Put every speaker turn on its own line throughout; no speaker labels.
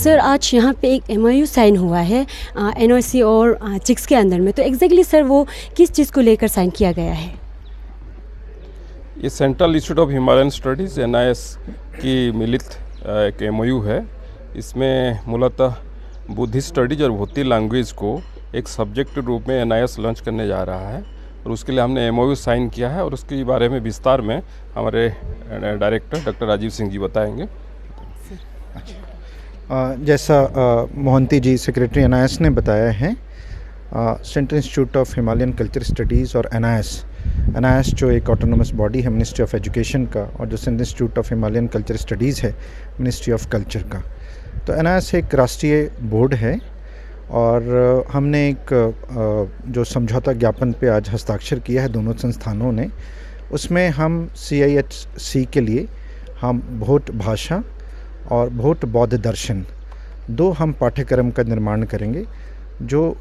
Sir आज यहाँ पे एक MOU साइन हुआ है NOC और चिक्स के अंदर में, तो एग्जैक्टली सर वो किस चीज़ को लेकर साइन किया गया है?
ये central institute of Himalayan studies NIS की मिलित एक MOU है। इसमें मूलतः बुद्धिस्ट स्टडीज और भूती लैंग्वेज को एक सब्जेक्ट के रूप में NIS लॉन्च करने जा रहा है और उसके लिए हमने MOU साइन किया है और उसके बारे में विस्तार में हमारे डायरेक्टर डॉक्टर राजीव सिंह जी बताएंगे।
जैसा मोहंती जी सेक्रेटरी NIS ने बताया है, central institute of Himalayan culture studies और NIS जो एक ऑटोनोमस बॉडी है मिनिस्ट्री ऑफ एजुकेशन का, और जो central institute of Himalayan culture studies है मिनिस्ट्री ऑफ कल्चर का। तो NIS एक राष्ट्रीय बोर्ड है और हमने एक जो समझौता ज्ञापन पे आज हस्ताक्षर किया है दोनों संस्थानों ने, उसमें हम CIHC के लिए हम भोट भाषा और भोट बौद्ध दर्शन दो हम पाठ्यक्रम का निर्माण करेंगे, जो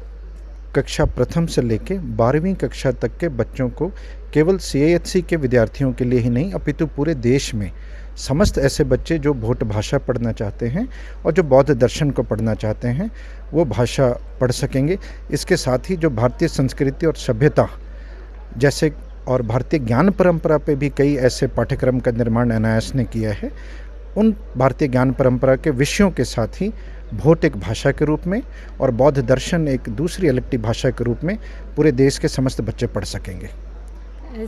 कक्षा प्रथम से लेके 12वीं कक्षा तक के बच्चों को केवल CIHC के विद्यार्थियों के लिए ही नहीं अपितु पूरे देश में समस्त ऐसे बच्चे जो भोट भाषा पढ़ना चाहते हैं और जो बौद्ध दर्शन को पढ़ना चाहते हैं वो भाषा पढ़ सकेंगे। इसके साथ ही जो भारतीय संस्कृति और सभ्यता जैसे और भारतीय ज्ञान परंपरा पे भी कई ऐसे पाठ्यक्रम का निर्माण NIS ने किया है, उन भारतीय ज्ञान परंपरा के विषयों के साथ ही भोट एक भाषा के रूप में और बौद्ध दर्शन एक दूसरी इलेक्टिव भाषा के रूप में पूरे देश के समस्त बच्चे पढ़ सकेंगे।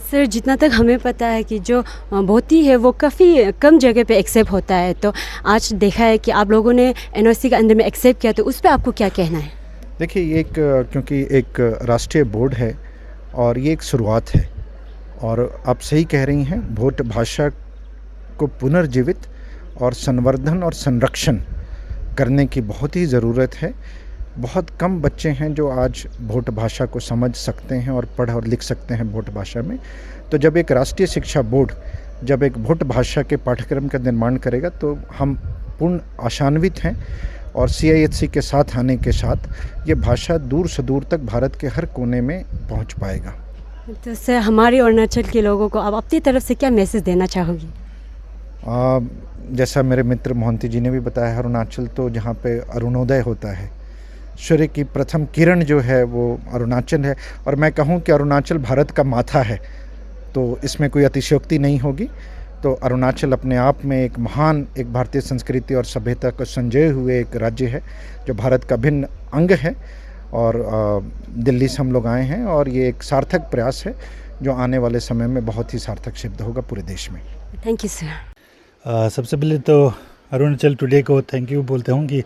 सर जितना तक हमें पता है कि जो भोती है वो काफ़ी कम जगह पे एक्सेप्ट होता है, तो आज देखा है कि आप लोगों ने NOC के अंदर में एक्सेप्ट किया, तो उस पर आपको क्या कहना है?
देखिए ये क्योंकि एक राष्ट्रीय बोर्ड है और ये एक शुरुआत है और आप सही कह रही हैं, भोट भाषा को पुनर्जीवित और संवर्धन और संरक्षण करने की बहुत ही ज़रूरत है। बहुत कम बच्चे हैं जो आज भोट भाषा को समझ सकते हैं और पढ़ और लिख सकते हैं भोट भाषा में। तो जब एक राष्ट्रीय शिक्षा बोर्ड जब एक भोट भाषा के पाठ्यक्रम का निर्माण करेगा तो हम पूर्ण आशान्वित हैं और CIHC के साथ आने के साथ ये भाषा दूर से दूर तक भारत के हर कोने में पहुंच पाएगा।
तो सर हमारे अरुणाचल के लोगों को आप अपनी तरफ से क्या मैसेज देना चाहोगी?
जैसा मेरे मित्र मोहंती जी ने भी बताया, अरुणाचल तो जहाँ पे अरुणोदय होता है, सूर्य की प्रथम किरण जो है वो अरुणाचल है और मैं कहूँ कि अरुणाचल भारत का माथा है, तो इसमें कोई अतिशयोक्ति नहीं होगी। तो अरुणाचल अपने आप में एक महान एक भारतीय संस्कृति और सभ्यता को संजोए हुए एक राज्य है जो भारत का भिन्न अंग है और दिल्ली से हम लोग आए हैं और ये एक सार्थक प्रयास है जो आने वाले समय में बहुत ही सार्थक सिद्ध होगा पूरे देश में।
Thank you sir.
सबसे पहले तो अरुणाचल टुडे को थैंक यू बोलते हूँ कि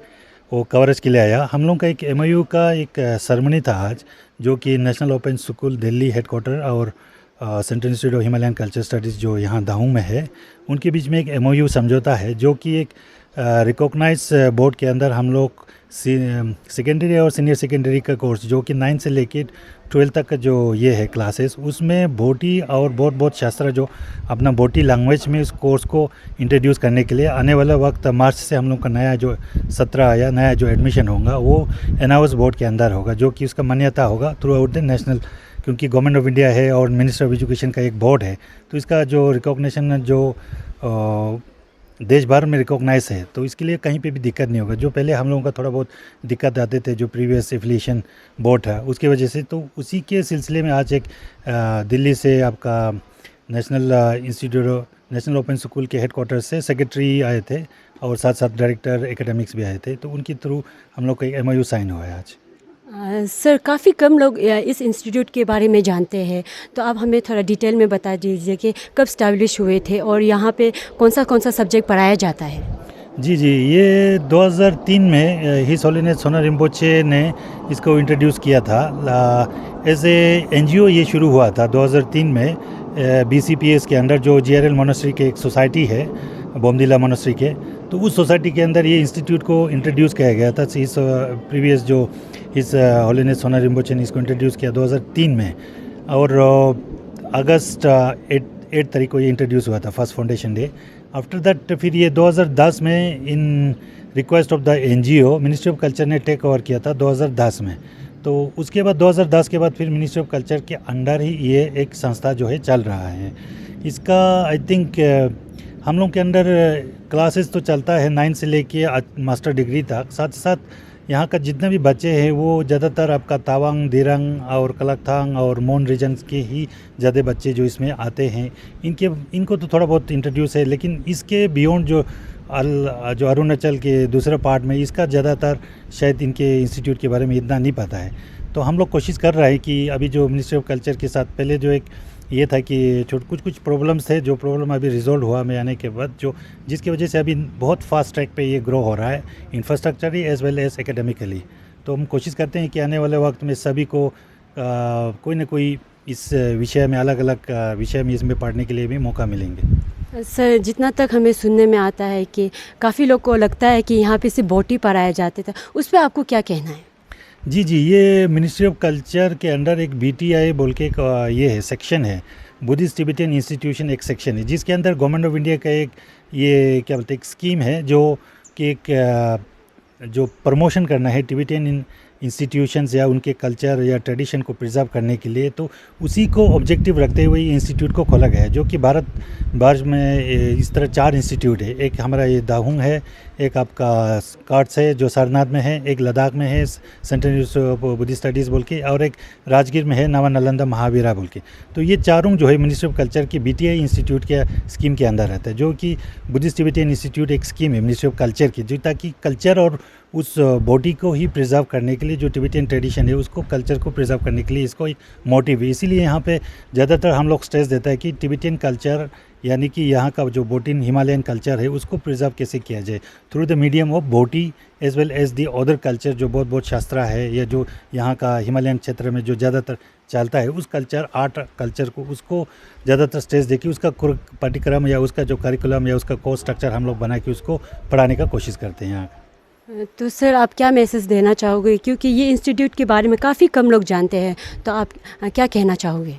वो कवरेज के लिए आया। हम लोग का एक MOU का एक सेरेमनी था आज, जो कि national open school Delhi headquarter और central institute of Himalayan culture studies जो यहाँ दाहू में है, उनके बीच में एक MOU समझौता है, जो कि एक रिकॉग्नाइज बोर्ड के अंदर हम लोग सेकेंडरी और सीनियर सेकेंडरी का कोर्स जो कि 9 से लेके 12 तक का जो ये है क्लासेस, उसमें भोटी और बौद्ध शास्त्र जो अपना भोटी लैंग्वेज में इस कोर्स को इंट्रोड्यूस करने के लिए आने वाला वक्त मार्च से हम लोग का नया जो सत्र या नया जो एडमिशन होगा वो NIS बोर्ड के अंदर होगा, जो कि उसका मान्यता होगा थ्रू आउट द नेशनल, क्योंकि गवर्नमेंट ऑफ इंडिया है और मिनिस्टर ऑफ एजुकेशन का एक बोर्ड है, तो इसका जो रिकॉग्निशन जो देश भर में रिकॉग्नाइज है, तो इसके लिए कहीं पे भी दिक्कत नहीं होगा। जो पहले हम लोगों का थोड़ा बहुत दिक्कत आते थे जो प्रीवियस एफिलिएशन बोर्ड है उसकी वजह से, तो उसी के सिलसिले में आज एक दिल्ली से आपका नेशनल ओपन स्कूल के हेडक्वार्टर से सेक्रेटरी आए थे और साथ साथ डायरेक्टर एकेडमिक्स भी आए थे, तो उनके थ्रू हम लोग का MOU साइन हुआ है आज।
सर काफ़ी कम लोग इस इंस्टीट्यूट के बारे में जानते हैं, तो आप हमें थोड़ा डिटेल में बता दीजिए कि कब स्टैब्लिश हुए थे और यहाँ पे कौन सा सब्जेक्ट पढ़ाया जाता है?
जी, ये 2003 में हिज होलीनेस सोना रिम्पोचे ने इसको इंट्रोड्यूस किया था। एज ए NGO ये शुरू हुआ था 2003 में BCPS के अंडर, जो GRL मोनास्ट्री के एक सोसाइटी है बोमदिला मोनास्ट्री के, तो उस सोसाइटी के अंदर ये इंस्टीट्यूट को इंट्रोड्यूस किया गया था। इस प्रीवियस जो इस होलीनेस सोना रिम्पोचे ने इसको इंट्रोड्यूस किया 2003 में और अगस्त 8 तारीख को ये इंट्रोड्यूस हुआ था, first foundation day. After that फिर ये 2010 में in request of the NGO ministry of culture ने टेक ओवर किया था 2010 में, तो उसके बाद 2010 के बाद फिर मिनिस्ट्री ऑफ कल्चर के अंडर ही ये एक संस्था जो है चल रहा है। इसका आई थिंक हम लोग के अंडर क्लासेस तो चलता है 9 से लेके मास्टर डिग्री तक। साथ साथ यहाँ का जितने भी बच्चे हैं वो ज़्यादातर आपका तावांग, दिरंग और कलकथांग और मोन रीजन्स के ही ज़्यादा बच्चे जो इसमें आते हैं। इनको तो थोड़ा बहुत इंट्रोड्यूस है, लेकिन इसके बियॉन्ड जो अरुणाचल के दूसरे पार्ट में इसका ज़्यादातर शायद इनके इंस्टीट्यूट के बारे में इतना नहीं पता है। तो हम लोग कोशिश कर रहे हैं कि अभी जो मिनिस्ट्री ऑफ कल्चर के साथ पहले जो एक ये था कि कुछ प्रॉब्लम्स थे, जो प्रॉब्लम अभी रिजॉल्व हुआ मैं आने के बाद, जिसकी वजह से अभी बहुत फास्ट ट्रैक पे ये ग्रो हो रहा है infrastructurally as well as academically. तो हम कोशिश करते हैं कि आने वाले वक्त में सभी को कोई ना कोई इस विषय में अलग अलग विषय में इसमें पढ़ने के लिए भी मौका मिलेंगे।
सर, जितना तक हमें सुनने में आता है कि काफ़ी लोग को लगता है कि यहाँ पे सिर्फ बोटी पढ़ाया जाते थे, उस पर आपको क्या कहना है?
जी, ये मिनिस्ट्री ऑफ कल्चर के अंडर एक BTI बोल के एक ये है, सेक्शन है, बुद्धिस्ट तिब्बतियन इंस्टीट्यूशन एक सेक्शन है, जिसके अंदर गवर्नमेंट ऑफ इंडिया का एक ये क्या बोलते हैं एक स्कीम है जो कि एक जो प्रमोशन करना है तिब्बतियन इंस्टीट्यूशंस या उनके कल्चर या ट्रेडिशन को प्रिजर्व करने के लिए। तो उसी को ऑब्जेक्टिव रखते हुए ये इंस्टीट्यूट को खोला गया है, जो कि भारत वर्ष में इस तरह 4 इंस्टीट्यूट है। एक हमारा ये दाहुंग है, एक आपका कार्ट्स है जो सारनाथ में है, एक लद्दाख में है central institute of Buddhist studies बोल के, और एक राजगीर में है नवा नालंदा महावीरा बोल के। तो ये चारों जो है मिनिस्ट्री ऑफ कल्चर की BTI इंस्टीट्यूट के स्कीम के अंदर रहता है, जो कि बुद्धिस्ट तिब्बतियन इंस्टीट्यूट एक स्कीम है मिनिस्ट्री ऑफ कल्चर की, जो ताकि कल्चर और उस बॉडी को ही प्रिजर्व करने के लिए, जो तिब्बतियन ट्रेडिशन है उसको कल्चर को प्रिजर्व करने के लिए इसको एक मोटिव है। इसीलिए यहाँ पे ज़्यादातर हम लोग स्ट्रेस देता है कि तिब्बतियन कल्चर यानी कि यहाँ का जो बोटिन हिमालयन कल्चर है उसको प्रिजर्व कैसे किया जाए through the medium of Bhoti as well as the other culture, जो बहुत शास्त्रा है या जो यहाँ का हिमालयन क्षेत्र में जो ज़्यादातर चलता है उस कल्चर आर्ट कल्चर को उसको ज़्यादातर स्ट्रेस दे के उसका पाठ्यक्रम या उसका जो करिकुलम या उसका कोर्स स्ट्रक्चर हम लोग बना के उसको पढ़ाने का कोशिश करते हैं यहाँ।
तो सर, आप क्या मैसेज देना चाहोगे, क्योंकि ये इंस्टीट्यूट के बारे में काफ़ी कम लोग जानते हैं, तो आप क्या कहना चाहोगे?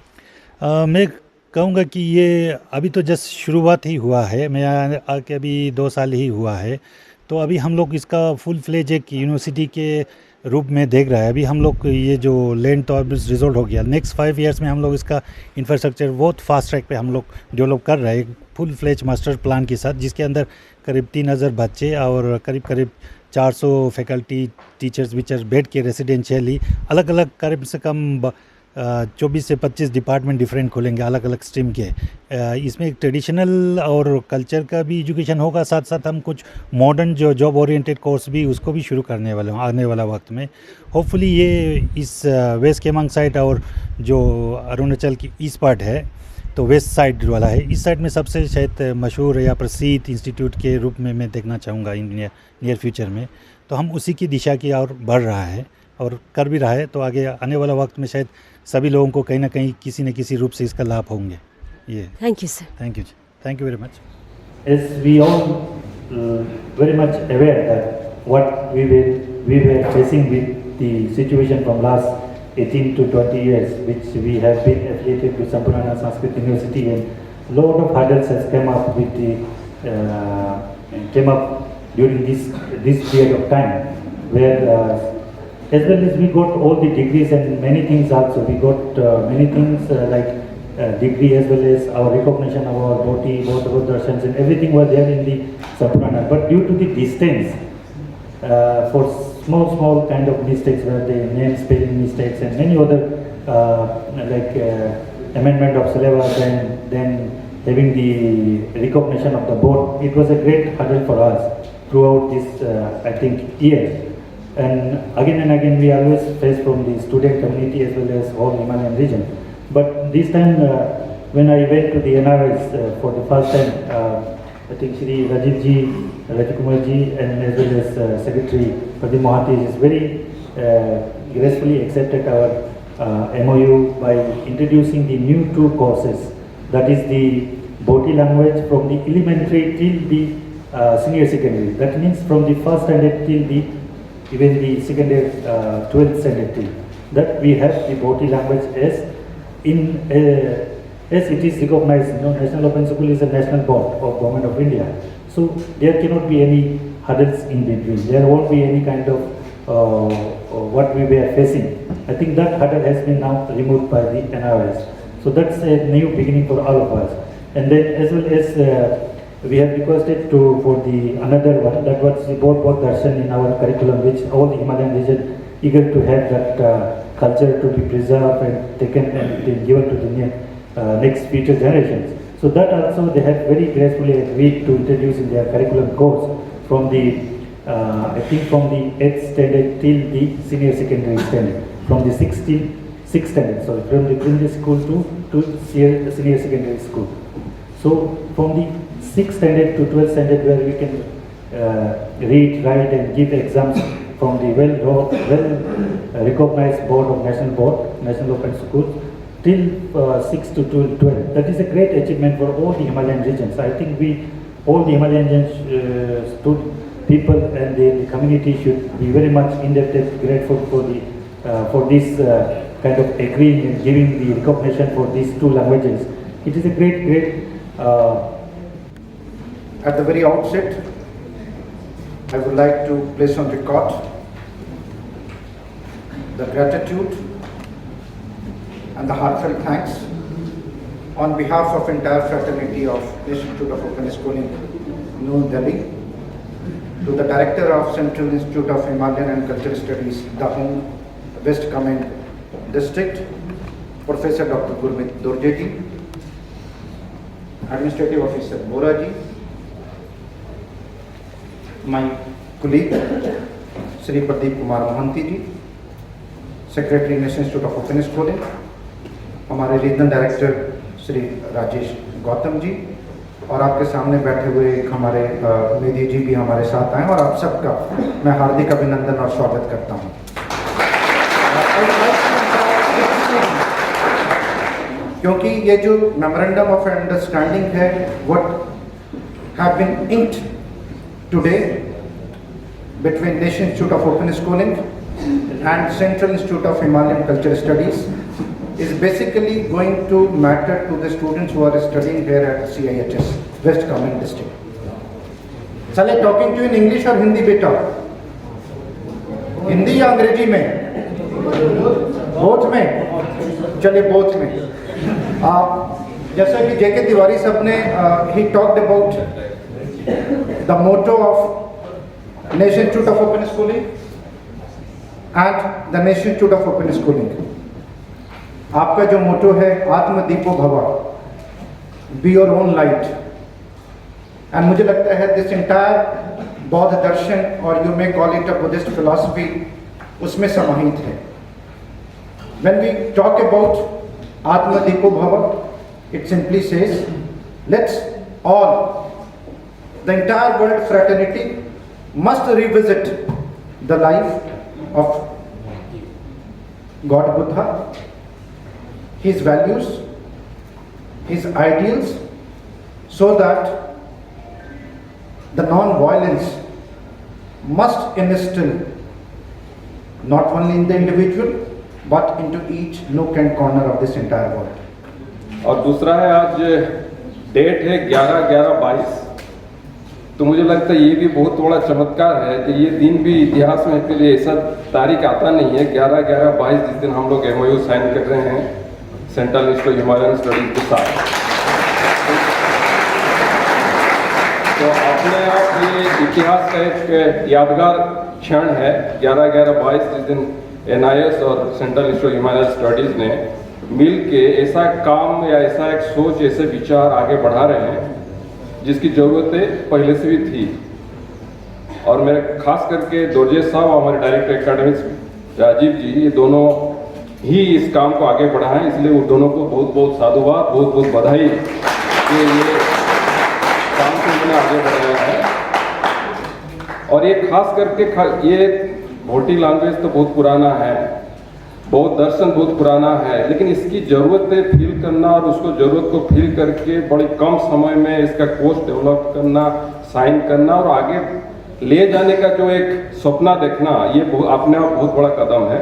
मैं कहूँगा कि ये अभी तो जस्ट शुरुआत ही हुआ है, मैं आके अभी 2 साल ही हुआ है, तो अभी हम लोग इसका फुल फ्लेज एक यूनिवर्सिटी के रूप में देख रहा है। अभी हम लोग ये जो लैंड तो अभी रिजॉल्व हो गया, नेक्स्ट 5 इयर्स में हम लोग इसका इंफ्रास्ट्रक्चर बहुत फास्ट ट्रैक पे हम लोग डेवलप कर रहे हैं फुल फ्लेज मास्टर प्लान के साथ, जिसके अंदर करीब 3000 बच्चे और करीब 400 फैकल्टी टीचर्स विचर्स बैठ के रेसिडेंशियली अलग अलग करीब से कम 24 से 25 डिपार्टमेंट डिफरेंट खोलेंगे अलग अलग स्ट्रीम के। इसमें एक ट्रेडिशनल और कल्चर का भी एजुकेशन होगा, साथ साथ हम कुछ मॉडर्न जो जॉब ओरिएंटेड कोर्स भी उसको भी शुरू करने वाले हैं आने वाला वक्त में। होपफुली ये इस वेस्ट केमांग साइड और जो अरुणाचल की ईस्ट पार्ट है तो वेस्ट साइड वाला है, इस साइड में सबसे शायद मशहूर या प्रसिद्ध इंस्टीट्यूट के रूप में मैं देखना चाहूँगा नियर फ्यूचर में। तो हम उसी की दिशा की और बढ़ रहा है और कर भी रहा है, तो आगे आने वाला वक्त में शायद सभी लोगों को कहीं ना कहीं किसी न किसी रूप से इसका लाभ होंगे। ये
thank you sir.
Thank you जी, thank you very much.
As we all very much aware that what we were facing with the situation from last 18 to 20 years, which we have been affiliated to Sampurnana Sanskrit University, and lot of hurdles has come up with came up during this period of time, where as well as we got all the degrees and many things also. We got many things like degree as well as our recognition of our body, both of our darshans and everything was there in the Sampurnana. But due to the distance, for small kind of mistakes, where the name spelling mistakes and many other amendment of syllabus and then having the recognition of the board, it was a great hurdle for us throughout this I think year. And again we always face from the student community as well as whole Himalayan region. But this time when I went to the NRIs for the first time, I think Shri Rajiv ji, Rajkumar ji and as well as Secretary Pradeep Mohanty is very gracefully accepted our MOU by introducing the new 2 courses, that is the Boti language from the elementary till the senior secondary. That means from the first standard till the even the secondary 12th standard till. That we have the Boti language as as it is recognized. National Open School is a national board of Government of India. So there cannot be any hurdles in between. There won't be any kind of what we were facing. I think that hurdle has been now removed by the NRS. So that's a new beginning for all of us. And then as well as we have requested for the another one, that was the both darshan in our curriculum, which all the Himalayan region eager to have that culture to be preserved and taken and given to the next future generations. So that also they have very gracefully agreed to introduce in their curriculum course from the I think from the 8th standard till the senior secondary standard, from the 6th standard, sorry, from the primary school to senior secondary school. So from the 6th standard to 12th standard, where we can read, write and give exams from the well recognized board of National Open Schools, till 6 to 12. That is a great achievement for all the Himalayan regions. I think all the Himalayan people and the community should be very much indebted, grateful for this kind of agreeing and giving the recognition for these two languages. It is a great.
At the very outset, I would like to place on record the gratitude and the heartfelt thanks on behalf of entire fraternity of Institute of Open Schooling, New Delhi, to the Director of Central Institute of Himalayan and Cultural Studies, Dahong, West Kamen District, Professor Dr. Gurmeet Dorje ji, Administrative Officer Bora ji, my colleague Shri Pradeep Kumar Mohanty ji, Secretary National Institute of Open Schooling, हमारे regional director Shri Rajesh Gautam ji, और आपके सामने बैठे हुए हमारे निधि जी भी हमारे साथ आए, और आप सबका मैं हार्दिक अभिनंदन और स्वागत करता हूं। क्योंकि ये जो मेमोरेंडम ऑफ अंडरस्टैंडिंग है, what have been inked today between National Institute of Open Schooling and Central institute of Himalayan Cultural Studies is basically going to matter to the students who are studying here at CIHS, West Kamen District. चले talking to you in English और हिंदी बेटा? हिंदी या अंग्रेजी में? Both में? चले both में। जैसा कि जेके तिवारी साहब ने he talked about the motto of National Institute of Open Schooling and the National Institute of Open Schooling. आपका जो मोटो है आत्मदीपो भव, be your own light, and मुझे लगता है दिस एंटायर बौद्ध दर्शन, और you may call it a Buddhist philosophy, उसमें समाहित है। व्हेन वी टॉक अबाउट आत्मदीपो भव, it simply says let's all the entire world fraternity must revisit the life of God Buddha, his values, his ideals, so that the non-violence must instill not only in the individual but into each nook and corner of this entire world.
और दूसरा है, आज date है 11/11/22, तो मुझे लगता है ये भी बहुत बड़ा चमत्कार है कि ये दिन भी इतिहास में के लिए ऐसा तारीख आता नहीं है। 11/11/22 जिस दिन हम लोग MOU साइन कर रहे हैं central institute of Himalayan studies के साथ, तो अपने आप ये इतिहास का एक यादगार क्षण है। 11/11/22 जिस दिन NIS और central institute of Himalayan studies ने मिल के ऐसा काम या ऐसा एक सोच, ऐसे विचार आगे बढ़ा रहे हैं जिसकी ज़रूरतें पहले से भी थी। और मैं खास करके दोरजे साहब और हमारे डायरेक्टर एकेडमिक्स राजीव जी, ये दोनों ही इस काम को आगे बढ़ाएं, इसलिए वो दोनों को बहुत बहुत साधुवाद, बहुत बहुत बधाई कि ये काम को उन्होंने आगे बढ़ाया है। और ये खास करके ये भोटी लैंग्वेज तो बहुत पुराना है, बहुत दर्शन बहुत पुराना है, लेकिन इसकी ज़रूरतें फील करना और उसको ज़रूरत को फील करके बड़े कम समय में इसका कोर्स डेवलप करना, साइन करना और आगे ले जाने का जो एक सपना देखना, ये अपने आप बहुत बड़ा कदम है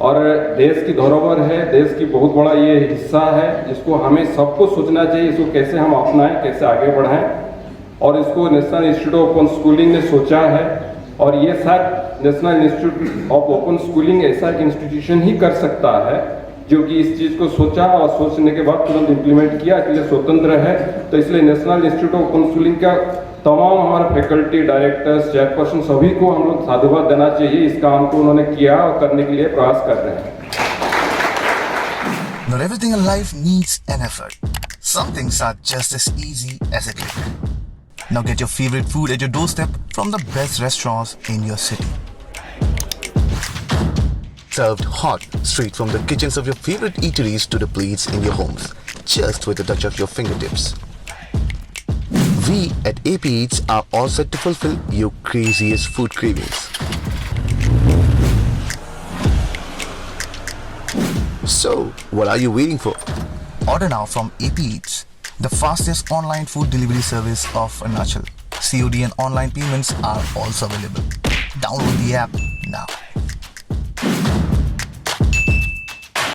और देश की धरोहर है, देश की बहुत बड़ा ये हिस्सा है जिसको हमें सबको सोचना चाहिए, इसको कैसे हम अपनाएं, कैसे आगे बढ़ाएं। और इसको national Institute of Open schooling ने सोचा है, और ये शायद national Institute of Open schooling ऐसा एक इंस्टीट्यूशन ही कर सकता है जो कि इस चीज़ को सोचा और सोचने के बाद तुरंत इम्प्लीमेंट किया, इसलिए स्वतंत्र है। तो इसलिए नेशनल इंस्टीट्यूट ऑफ काउंसलिंग का तमाम हमारे फैकल्टी, डायरेक्टर्स, चेयरपर्सन सभी को हम लोग साधुवाद देना चाहिए। इस काम को उन्होंने किया और करने के लिए प्रयास कर रहे हैं।
Not everything in life needs an effort. Some things are just as easy as a click. Now get your favorite food at your doorstep from the best restaurants in your city. Served hot, straight from the kitchens of your favorite eateries to the plates in your homes, just with a touch of your fingertips. We at AP Eats are all set to fulfill your craziest food cravings. So, what are you waiting for? Order now from AP Eats, the fastest online food delivery service of Arunachal. COD and online payments are also available. Download the app now.